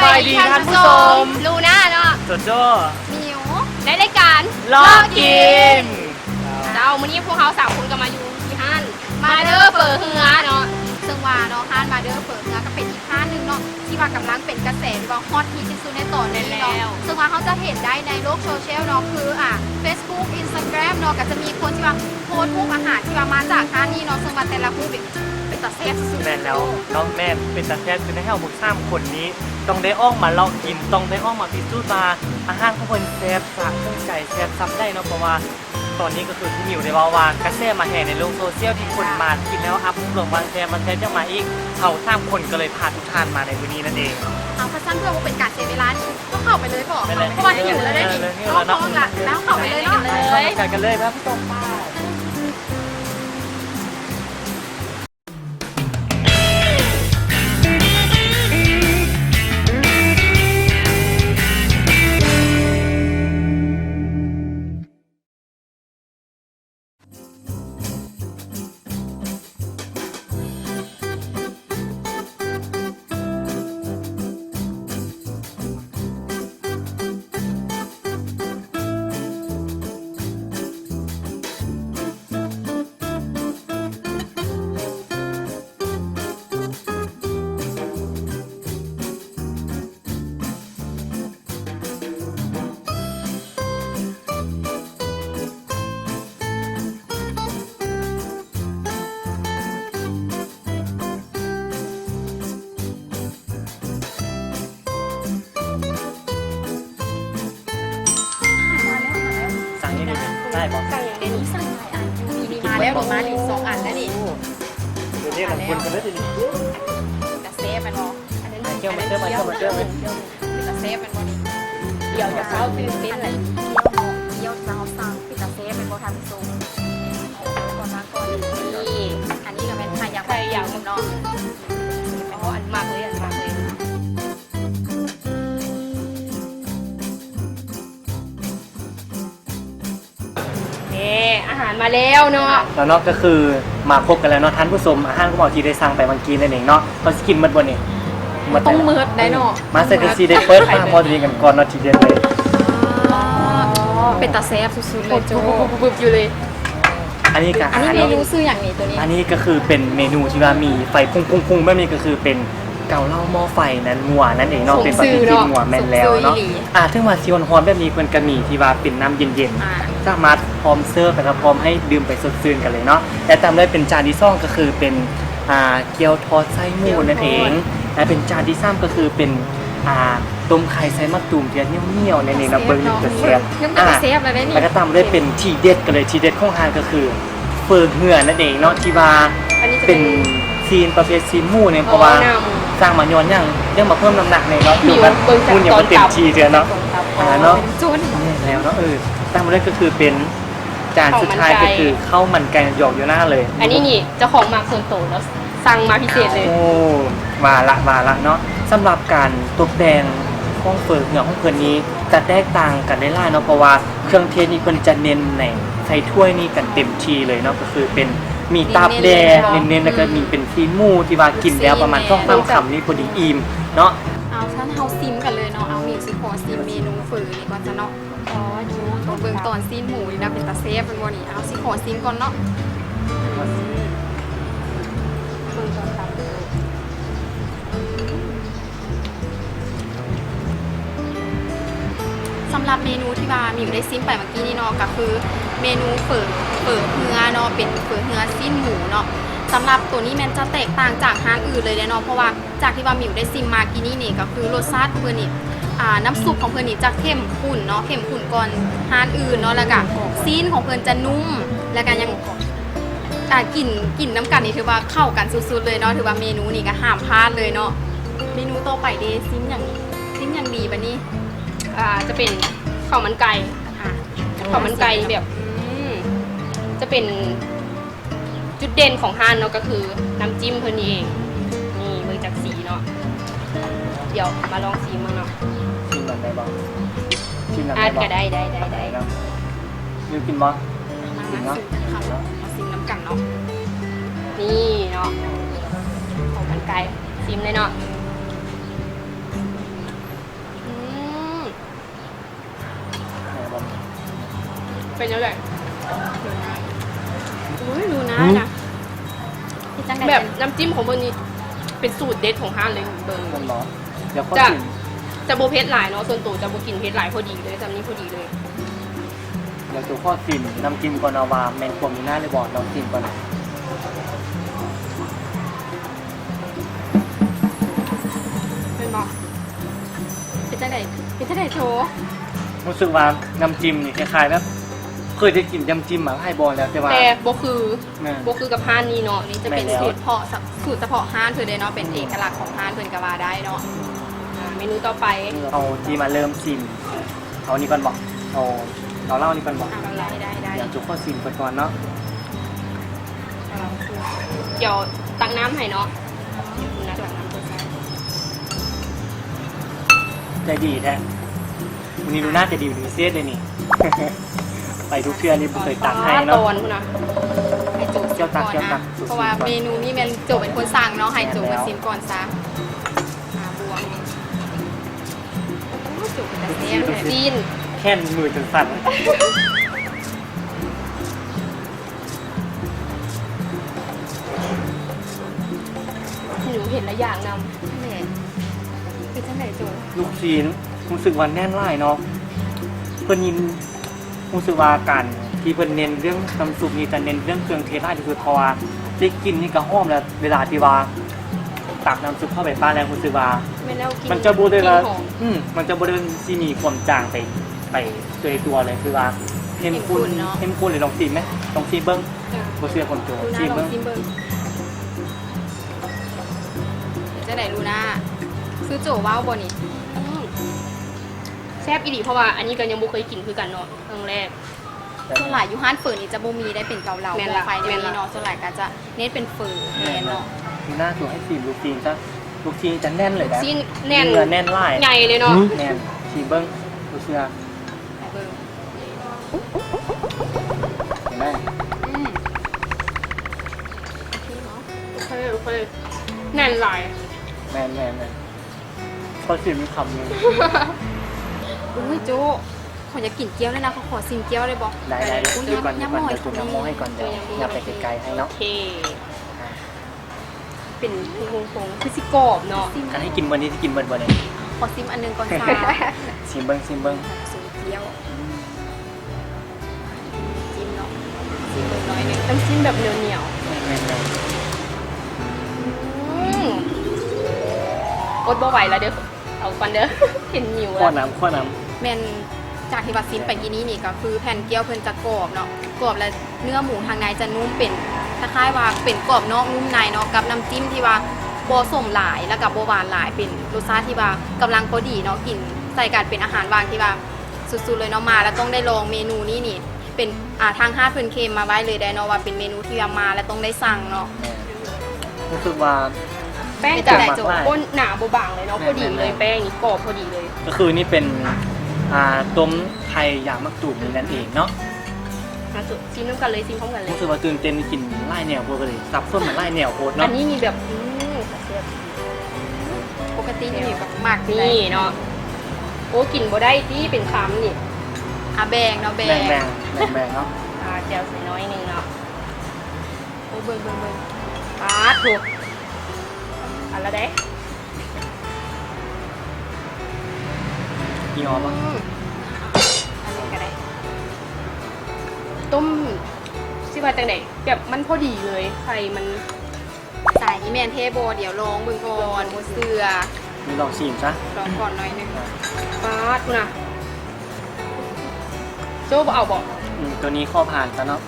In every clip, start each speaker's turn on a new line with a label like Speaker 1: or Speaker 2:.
Speaker 1: บายดีท่านผู้ชม
Speaker 2: ลูน่าเนาะ
Speaker 1: โจโจ้
Speaker 2: มิวในรายการ
Speaker 1: ลอกิน
Speaker 2: เจ้ามื้อนี้พวกเขา3คนก็มาอยู่ที่ห้านมาเดอร์เปิดเฮือเนาะซึ่งว่าเนาะห้านมาเดอร์เปิดเฮือก็เป็นอีกห้านนึงเนาะที่ว่ากำลังเป็นกระแสที่ว่าฮอตฮิตที่สุดในตอนนี้เนาะซึ่งว่าเขาจะเห็นได้ในโลกโซเชียลเนาะคือFacebook Instagram เนาะก็จะมีคนที่ว่าโพสต์รูปอาหารที่ว่ามาจากห้านนี้เนาะซึ่งว่าแต่ละรูปเป็นตาแซ่บสุด
Speaker 1: แม่แล้วน้องแม่เป็นตาแซ่บคือในแห้วบุก3คนนี้ต้องได้อ้องมาลองกินต้องได้อ้องมาพิสูจน์มาอาหารของคนแซ่บสะเครื่องใจแซ่บซ้ำได้เนาะเพราะว่าตอนนี้ก็คือที่มิวได้ว่ากระแสมาแห่ในโลกโซเชียลที่คนมากินแล้วอัพลงมาแชร์ยังมาอีกเขา3คนก็เลยพาทุกท่านมาในวันนี้นั่นเอง
Speaker 2: เอาพัชั่นเพื่อว่าเป็นการเสียเวลาก็เข้าไปเลยบอกเพราะว่าหิวแล้วได้ดิท้องละแล้วเข้าไปเลยเนาะ
Speaker 1: กันเลยนะพี่ตงป้าได้บอก
Speaker 2: ไก่อย่างเดนี้สั่งหลายอันมีมาแล้วมาถึง2 อันแล้วนี่
Speaker 1: เดี๋ยวนี้หลังคนกันแล้วทีนี้
Speaker 2: กระเซฟมันบอกอันนั้น
Speaker 1: เกี่ยวมันเป็น
Speaker 2: กระเซฟมันบอกนี่เดี๋ยวจะเข้าตื่นเต้นเลยเดี๋ยวจะเอาสั่งปิดกระเซฟเป็นโบทามิโซก่อนมาก่อนนี่อันนี้ก็เป็นไข่อย่างเนาะอ๋ออันมากเลยอาหารมาแล้วเนาะ
Speaker 1: แล้วนอกก็คือมาครบกันแล้วเนาะท่านผู้ชมอาหารก็บอกที่ได้สั่งไปเมื่อกี้นั่นเองเนาะเขาสกินมัดบนนี่
Speaker 2: ต้องมืดได้เนาะ
Speaker 1: มาเซอร์ซีได้เปิดมาพอดีกันก่อนเนาะทีเดียวเลย
Speaker 2: เป็นตาแซ่บสุดๆเลยโจ้บึบอยู่เลย
Speaker 1: อันนี้
Speaker 2: เมนูซื้ออย่างนี้ตัวนี้
Speaker 1: อันนี้ก็คือเป็นเมนูที่ว่ามีไฟพุ่งแบบนี้ก็คือเป็นเกาเหล้าหม้อไฟนั้นงัวนั่นเองเนาะเป็นปฏิทินงัวแม่นแล้วเนาะถึงว่าซีอนฮอนแบบนี้เพิ่นก็มีที่ว่าเป็นน้ำเย็นๆสามารถพร้อมเสิร์ฟนะครับพร้อมให้ดื่มไปสดชื่นกันเลยเนาะและตามด้วยเป็นจานที่2ก็คือเป็นเกี๊ยวทอดไส้หมูนั่นเองและเป็นจานที่3ก็คือเป็นต้มไข่ไส้มะตูมเทียนเหนียวๆนั่นเองนะเบิ่งจะแซ่บแล้วก็ตามด้วยเป็นทีเด็ดกันเลยทีเด็ดของทานก็คือเฟิร์นเหือนั่นเองเนาะที่ว่าเป็นซีนประเภทซีนหมูเนี่ยเพราะว่าสร้างมาย้อนยังมาเพิ่มน้ำหนักในเนาะดูมันคุณอย่างมันเต็มทีเดียวเนาะเนาะนี่แล้วเนาะตั้งมาเลยก็คือเป็นจานสุดท้ายก็คือข้าวมันไก่หยอกอยู่หน้าเลย
Speaker 2: อันนี้นี่เจ้าของมาส่วนโตแล้วสั่งมาพิเศษเลย
Speaker 1: โอ้มาละเนาะสำหรับการตกแต่งห้องเฟิร์นเหนือห้องเฟิร์นนี้จะแตกต่างกันได้ล่าเนาะเพราะว่าเครื่องเทศนี่เพิ่นจะเน้นในใส่ถ้วยนี่กันเต็มทีเลยเนาะก็คือเป็นมีตับแดงเน้นๆแล้วก็มีเป็นซีนหมูที่ว่ากินแล้วประมาณ2-3 คำนี่พอดีอิ่มเนาะ
Speaker 2: เอาท่านเฮาซิมกันเลยเนาะเอามิวสิขอซิมเมนูเฟิร์นนี่ก่อนจะเนาะเบิ่งตอนซีนหมูนี่นะเป็นตาเซฟเป็นบ่นี่เอาสิขอซิมก่อนเนาะสำหรับเมนูที่ว่ามิวได้ซิมไปเมื่อกี้นี่เนาะก็คือเมนูเฝอเฮือเนาะเป็นเฝอเฮือสิ้นหมูเนาะสำหรับตัวนี้มันจะแตกต่างจากร้านอื่นเลยเนาะเพราะว่าจากที่ว่ามิวได้ซิมมากี้นี่ก็คือรสชาติเพื่อนนี่น้ำซุปของเพื่อนนี่จะเข้มข้นเนาะเข้มข้นก่อนร้านอื่นเนาะแล้วก็ซีนของเพื่อนจะนุ่มแล้วก็ยังกลิ่นน้ำกันนี่ถือว่าเข้ากันสุดๆเลยเนาะถือว่าเมนูนี่ก็ห้ามพลาดเลยเนาะเมนูต่อไปเดซิมอย่างดีบัดนี้จะเป็นข้าวมันไก่ข้าวมันไก่แบบจะเป็นจุดเด่นของห้านเนาะก็คือน้ำจิ้มเพิ่นเองนี่เบิ่งจากสีเนาะเดี๋ยวมาลองชิมมั้งเนาะ
Speaker 1: ชิมได้บ้างชิมได้
Speaker 2: บ้างได้
Speaker 1: มิวกินบ้าง
Speaker 2: กินเนาะมาชิมน้ำกันเนาะนี่เนาะข้าวมันไก่ชิมเลยเนาะ
Speaker 3: เป็นยังไง
Speaker 2: อุ้ยดูนะนะที่จัง
Speaker 3: แบบน้ำจิ้มของเพิ่นนี่เป็นสูตรเด็ดของห้างเลยเบิ่ง
Speaker 1: มันเนาะเดี๋ยวก็
Speaker 3: จะ
Speaker 1: ชิม
Speaker 3: จะโบเผ็ดหลายเนาะส่วนตัวจะโบกินเผ็ดหลายพอดีเลยจำนี้พอดีเลย
Speaker 1: เดี๋ยวตัวข้อชิมน้ำจิ้มก่อนเอาว่าแมนความมีหน้าเลยบอกน้ำจิ้มก่อน
Speaker 3: เป็นบอก
Speaker 2: เป็นจังไหนเป็นจังไหนโชว์
Speaker 1: รู้สึกว่าน้ำจิ้มนี่คล้ายๆแบบเคยได้กินน้ำจิ้มมาให้บอลแล้วแต่ว่า
Speaker 3: แต่โบคือ
Speaker 1: แม่น
Speaker 3: โบคือกับห้านนี้เนาะ
Speaker 2: นี่จะเป็น
Speaker 1: แม่นแล้ว
Speaker 2: สูตรเฉพาะห้านเพื่อเดเนาะเป็นเอกลักษณ์ของห้านเพื่อนก็ว่าได้เนาะ
Speaker 3: เมนูต่อไป
Speaker 1: เอาที่มาเริ่มชิมเอานี่ก่อนบอกเอาเล่านี่ก่อนบอก
Speaker 2: ได้
Speaker 1: เดี๋ยวจุกข้อชิมก่อนเนาะ
Speaker 3: เดี๋ยวตักน้ำให้เนาะเดี๋ยวคุณนัดตักน้ำตัวใส่
Speaker 1: ใจดีแท้วันนี้ดูน่าจะดีดูเซียดเลยนี่ ไปทุกเชื่อนี่ผมเคยตักให้
Speaker 3: ต
Speaker 1: เนาะ
Speaker 3: อนคุณนะ
Speaker 2: ให้โจซิมก่อน
Speaker 1: เกี่ยวตั
Speaker 2: นะ
Speaker 1: กสูตร
Speaker 2: เพราะว่า
Speaker 1: ก่อน
Speaker 2: เมนูนี้แมนโจเป็นคนสั่งเนาะให้โจ
Speaker 1: แม่นแล้
Speaker 2: มาว ซิมก่อนซะบวงโอ้โจเป็นตะเซียนเลย
Speaker 3: จีน
Speaker 1: แค่นมือจนสั่น
Speaker 3: หนูเห็นและอย่างน
Speaker 2: แหม่เป็นจังไหนโจ
Speaker 1: ลูกชิ้นรู้สึกว่าแน่นไล่เนาะเพิ่นยินรู้สึกว่าการที่เพิ่นเน้นเรื่องน้ำซุปนี่จะเน้นเรื่องเครื่องเทศได้ที่สุดเพราะว่าได้กินนี่ก็หอมแล้วเวลาที่ว่าตักน้ำซุปเข้าไปป้าแล้วรู้สึกว่า
Speaker 3: ำไม่แล้วกิน
Speaker 1: มันจะบูได้
Speaker 3: ก
Speaker 1: ละ
Speaker 3: ลิ่นหอม
Speaker 1: มันจะบูได้ที่มีความจางไปตัวเลยคือว่าเข้มข้นเลยลองชิมไหมลองชิมเบิ้งโบเซียคนโจ
Speaker 2: ลูน่า
Speaker 1: ชิม
Speaker 2: ลอ
Speaker 1: เบิ้
Speaker 2: ง
Speaker 1: ง
Speaker 2: ซิมเบิ้งเป็นจังไหนลูน่าซื้อโจว้าวบ่นี่
Speaker 3: แซ่บอีหลีเพราะว่าอันนี้ก็ยังบ่เคยกินคือกันเนาะครั้งแรก
Speaker 2: ส่วนหลายยูฮานเฟิร์นี่จะบ่มีได้เป็นเกาเหลา
Speaker 3: แม่น
Speaker 2: หม้
Speaker 3: ละ
Speaker 2: อไฟใน
Speaker 3: แม่น
Speaker 2: นี้
Speaker 3: ละ
Speaker 2: เนาะส่วนหลายก็จะเน้นเป็นเฟิร์แน่เนาะ
Speaker 1: ดูหน้าตัวให้ชิมลูกชิ้นซะลูกชิ้นจะแน่นเลยนะ
Speaker 3: ซีนแน่น
Speaker 1: เนื้อแน่นไล่
Speaker 3: ใหญ่เลยเนาะ
Speaker 1: แน่นชิมเบิ้งโบเซีย
Speaker 2: เบิ่ง
Speaker 1: เห็นไหม
Speaker 2: อืมโอเคเนาะ
Speaker 3: โอเคแน่นหลาย
Speaker 1: แม่พอชิมมีคำหนึง
Speaker 2: อุ้ยโจขออยากกินเกี๊ยวเลยนะขอซิมเกี๊ยวเลยบอก
Speaker 1: ได้
Speaker 2: อุ้ย
Speaker 1: ดูก่อน
Speaker 2: ยำหน่อย
Speaker 1: เดี๋ยวจุ่มน้ำมอให้ก่อนเดี๋ยวอย่าไปไกลๆให้เนาะ
Speaker 3: โอเค เป็นพงๆคือสิกรอบเนาะ
Speaker 1: กันให้กินวันนี้ที่กินเบิ้ลเลย
Speaker 2: ขอซิมอันหนึงก่อนจ้า
Speaker 1: ชิมเบิ้ง
Speaker 2: ซิมเกี๊ยวจิ้มเนาะซิมเบิ่งน้อยหนึง
Speaker 3: น้ำจิ้มแบบเหนียว
Speaker 1: แม่น
Speaker 3: อดบ่ไหวแล้วเด้อเอาฟันเด้อ เห็นหิว
Speaker 1: ข้อ
Speaker 3: แล้ว
Speaker 1: น้ำ
Speaker 2: แม่นจากที่ว่าซิมไปกี้นี้นี่ก็คือแผ่นเกี๊ยวเพิ่นจะกรอบเนาะกรอบแล้วเนื้อหมูทางในจะนุ่มเป็นคล้ายๆว่าเป็นกรอบนอกนุ่มในเนาะกับน้ำจิ้มที่ว่าบ่ส้มหลายแล้วก็บ่หวานหลายเป็นรสชาติที่ว่ากำลังพอดีเนาะกินใส่กันเป็นอาหารว่างที่ว่าสุดๆเลยเนาะมาแล้วต้องได้ลองเมนูนี้นี่เป็นทางห้าเพิ่นเคลมมาไว้เลยได้เนาะว่าเป็นเมนูที่ว่ามาแล้วต้องได้สั่งเนาะ
Speaker 1: รู้สึกว่า
Speaker 3: แป้ง
Speaker 2: เป็น
Speaker 3: กับ
Speaker 2: จังได๋โจ้
Speaker 3: ก้นหนาบ่บางเลยเนาะพอดีเลยแป้งนี่กรอบพอดีเลย
Speaker 1: ก็คือนี่เป็นต้มไทยยางมะตูมนี่นั่นเองเนาะ
Speaker 3: มาสุดซิมน้ำกันเลยซิมพร้อมกันเลย
Speaker 1: รู้สึกว่าตื่นเต้นกินไล่แนวโพดเลยซับส้มเหมือนไล่แนวโพด
Speaker 3: อั
Speaker 1: เนาะ
Speaker 3: นนี้มีแบบเสียบ
Speaker 2: ปกตินี่แบบหมัก
Speaker 3: นี่เนาะโอ้กลิ่นบ่ได้ที่เป็นคำนี่
Speaker 2: แบงเนาะแบ
Speaker 1: แบ่
Speaker 2: ง
Speaker 1: งเนาะ
Speaker 3: เจียวใส่น้อยหนึงเนาะ
Speaker 2: โอ้เบิ่ง
Speaker 3: ปาดถูกอันละเด้
Speaker 1: มีออมปะ
Speaker 2: อันนี้ก็ได้
Speaker 3: ต้มสิว่าจังได๋แบบมันพอดีเลยไข่มัน
Speaker 2: สายอีแมนเทโบเดี๋ยวลองเบิ่งก่อนบ่เสือ
Speaker 1: มีลองชิมซะ
Speaker 2: ลองก่อนหน่อยหนึง
Speaker 3: ปาดพุ่นน่ะโจ้บ่เอาบ่
Speaker 1: ตัวนี้ข้อผ่านซะเนาะ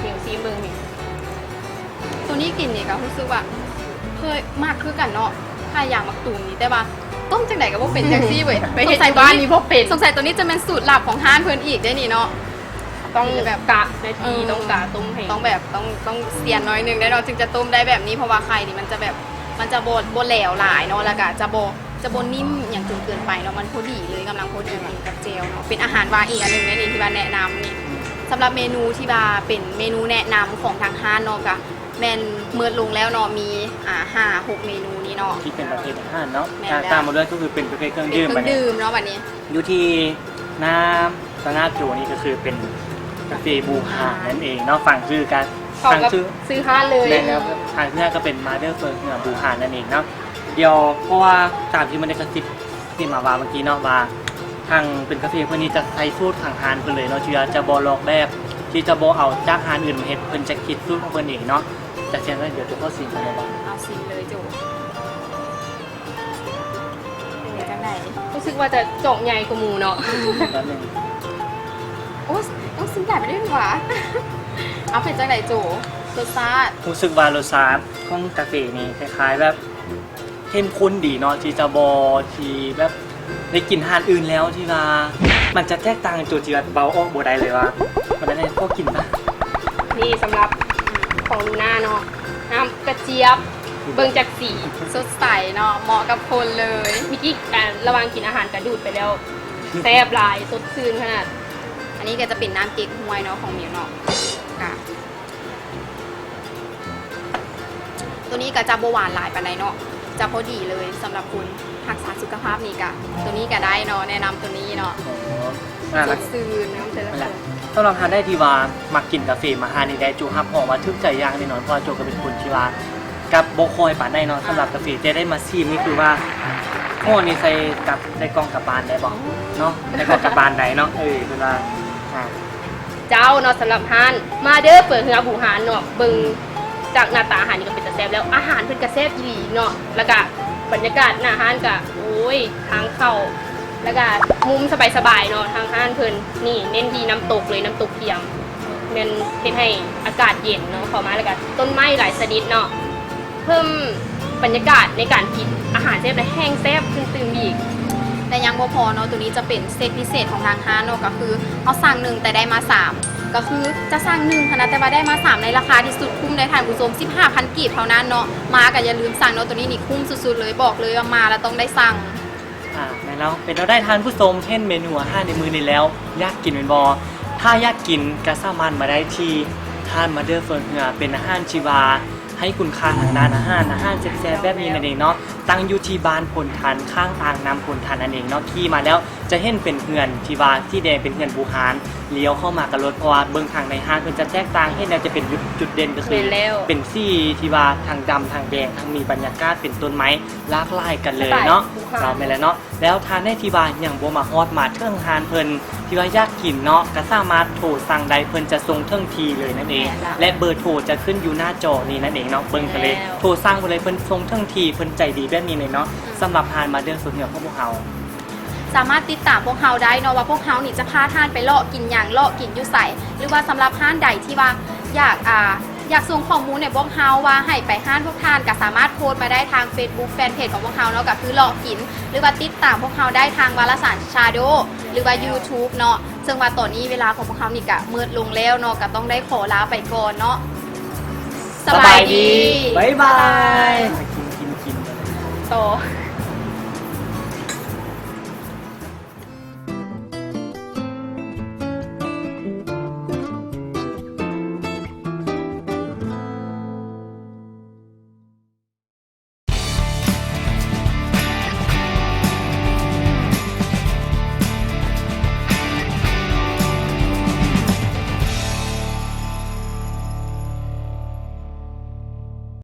Speaker 3: เดี๋ยวซีเบิ่งนี่
Speaker 2: ตัวนี้กินนี่ก็รู้สึกว่าเคยมากคือกันเนาะถ้าอย่างมักตูมนี่แต่ว่าต้มจังไดก็บ่เป็นจังซี่เว้ย
Speaker 3: ไปเฮ็ดที่บ้านนี่บ่เป็น
Speaker 2: สงสัยตัวนี้จะเป็นสูตรลับของห้านเพิ่นอีกได้อนี่เนาะ
Speaker 3: ต้อง
Speaker 2: แบบ
Speaker 3: แบบกะนาทีต้องกะต้มให้
Speaker 2: ต้องแบบต้องเสียนน้อยหนึงได้เนาะถึงจะต้มได้แบบนี้เพราะว่าไข่นี่มันจะแบบมันจะบ่แหลวหลายเนาะแล้วก็จะบ่นิ่มอย่างจนเกินไปเนาะมันพอดีเลยกำลังพอดีกินกับเจลเนาะเป็นอาหารว่างอีกอันหนึงในนี่ที่ว่าแนะนำนี่สำหรับเมนูที่ว่าเป็นเมนูแนะนำของทางห้านเนาะก็แม่นเมื่อลงแล้วเนาะมี5-6 เมนูนี้เนาะ
Speaker 1: ที่เป็นประเภทอาหารเนาะ
Speaker 2: แม่นแล้ว
Speaker 1: ตามมาด้วยก็คือเป็นประเภทเครื่อง
Speaker 2: เป็น
Speaker 1: ดื่ม
Speaker 2: เครื่องดื่มเนาะบัดนี้
Speaker 1: อยู่ที่น้ำ ซานาโจนี่ก็คือเป็นกาแฟบูฮานั่นเองเนาะฟังชื่อกัน
Speaker 3: เขา
Speaker 1: ฟัง
Speaker 3: กับ
Speaker 1: ชื่อ
Speaker 3: ซื้อห้านเลย
Speaker 1: แม่แล้วทางที่ก็เป็นมาเดอร์เฟิร์เหนือบูฮานนั่นเองเนาะเดี๋ยวเพราะว่าตามที่มันได้กระซิบที่มาว่าเมื่อกี้เนาะว่าทางเป็นกาแฟเพื่อนนี้จะใช้สูตรทางฮานเพื่อนเลยเนาะที่จะบอลอกแบบที่จะบอเอาจากฮานอื่นมาเฮ็ดเพื่อนจะคิดสูตรของเพื่อนเองเนาะแต่เช่นนั้นเดี๋ยวจะเข้าสิ่งกันเลยบ้าง
Speaker 2: เอาซิมเลยจูเป็นจังได
Speaker 3: รู้สึกว่าจะจงใหญ่กว่าหมูเนาะ
Speaker 1: แป๊บนึง
Speaker 2: โอ้ต้องซิมแบบไม่ได้หว่า เอาเป็นจังไดจูรสชาติ
Speaker 1: รู้สึกว่ารสชาติของกาแฟนี่คล้ายๆแบบเข้มข้นดีเนาะที่จะบอที่แบบได้กินฮานอื่นแล้วที่ว่ามันจะแตกต่างจากที่ว่าเบาออกบ่ได้เลยว่ามันได้พอกินปะ
Speaker 3: นี่สำหรับของลูน่าเนาะน้ำกระเจี๊ยบเบิ่งจากสี
Speaker 2: สดใสเนาะเหมาะกับคนเลย
Speaker 3: มิกี้การระหว่างกินอาหารกระดูดไปแล้วแซ่บหลายสดชื่นขนาด
Speaker 2: อันนี้ก็จะเป็นน้ำเก๊กฮวยเนาะของหมิวเนาะค่ะตัวนี้ก็จะบหวานหลายปานใดเนาะจะพอดีเลยสำหรับคุณรักษาสุขภาพนี่กะตัวนี้ก็ได้เนาะแนะนำตัวนี้เนาะ
Speaker 1: น่า
Speaker 3: ส
Speaker 1: รัก
Speaker 3: ดชื่นน้ำแต่ละ
Speaker 1: นั่น
Speaker 3: ค
Speaker 1: แหละ
Speaker 3: น
Speaker 1: สำหรับทานได้ที่ว่ามากินกาแฟมาฮานนี่ได้จูฮับออกมาทึกใจอย่างแน่นอนเพราะว่าโจก็เป็นคนที่ว่ากับโบคอยป่านได้เนาะสำหรับกาแฟจะได้มาซีมนี่คือว่าโอ้นี่ใส่กับใส่กล่องกับบานได้บอกเนาะใส่กล่องกับบานได้เนาะคือว่าอ่า
Speaker 3: เจ้าเนาะสำหรับห้านมาเด้อเปิดเฮือบูหานเนาะเบิ่งจากหน้าตาอาหารนี่ก็เป็นตาแซ่บแล้วอาหารเพิ่นก็แซ่บอีหลีเนาะแล้วก็บรรยากาศหน้าห้านก็โอ้ยทางเข้าแล้วก็มุมสบายๆเนาะทางห้านเพิ่นนี่เน้นที่น้ำตกเลยน้ำตกเทียมแม่นเฮ็ดให้อากาศเย็นเนาะเข้ามาแล้วก็ต้นไม้หลายชนิดเนาะเพิ่มบรรยากาศในการกินอาหารแซ่บและแห้งแซ่บขึ้นตื่มอีก
Speaker 2: แต่ยังบ่พอเนาะตัวนี้จะเป็นเซตพิเศษของทางห้างเนาะก็คือเอาสั่งหนึ่งแต่ได้มา3ก็คือจะสั่งหนึ่งนะแต่ว่าได้มา3ในราคาที่สุดคุ้มได้ทานผู้ชม 15,000 กีบเท่านั้นเนาะมาก็อย่าลืมสั่งเนาะตัวนี้นี่คุ้มสุดๆเลยบอกเลยว่ามาแล้วต้องได้สั่ง
Speaker 1: แม่แล้วเป็นเราได้ทานผู้ชมเห็นเมนูอาหารในมือนี้แล้วอยากกินเป็นบอถ้าอยากกินก็สามารถมาได้ที่ทานมาเดอร์เฟิร์นเฮือเป็นอาหารชีวาให้คุณค่าทางด้านอาหารแซ่บๆแบบนี้นั่นเองเนาะตั้งอยู่ที่บ้านพลทันข้างอ่างน้ำพลทันนั่นเองเนาะขี่มาแล้วจะเห็นเป็นเฮือนที่ว่าที่แดงเป็นเฮือนบูฮานเลี้ยวเข้ามากับรถเพราะว่าเบื้องทางในห้างเพิ่นจะแตกต่างเห็นแล้วจะเป็นจุดเด่นก็คือ
Speaker 3: เป็นแล้ว
Speaker 1: เป็นสีที่ว่าทางดำทางแดงทางมีบรรยากาศเป็นต้นไม้หลากหลายกันเลยเนาะ
Speaker 3: สไตล์ภูเขา
Speaker 1: เราไปแล้วเนาะแล้วทานได้ที่ว่าอย่างบ่มาฮอดมาเทิงฮานเพิ่นที่ว่าอยากกินเนาะก็สามารถโทรสั่งได้เพิ่นจะส่งเทิงทีเลยนั่นเอง และเบอร์โทรจะขึ้นอยู่หน้าจอนี้นั่นเองเนาะเบิ่งกันเลยโทรสั่งไปเลยเพิ่นส่งเทิงทีเพิ่นใจดีแบบนี้เลยเนาะสำหรับทานมาเดินสุดเหนือของพวกเรา
Speaker 2: สามารถติดตามพวกเฮาได้เนาะว่าพวกเฮานี่จะพาท่านไปเลาะกินอย่างเลาะกินอยู่ใสหรือว่าสำหรับห้านใดที่ว่าอยากส่งข้อมูลในพวกเฮาว่าให้ไปห้านพวกท่านก็สามารถโพสต์มาได้ทาง Facebook แฟนเพจของพวกเฮาเนาะก็คือเลาะกิน หรือว่าติดตามพวกเฮาได้ทางวารสารชาโดหรือว่า YouTube เนาะซึ่งว่าตอนนี้เวลาของพวกเฮานี่ก็มืดลงแล้วเนาะก็ต้องได้ขอลาไปก่อนเนาะสบายดี
Speaker 1: บ๊ายบายกิน
Speaker 3: ต่อ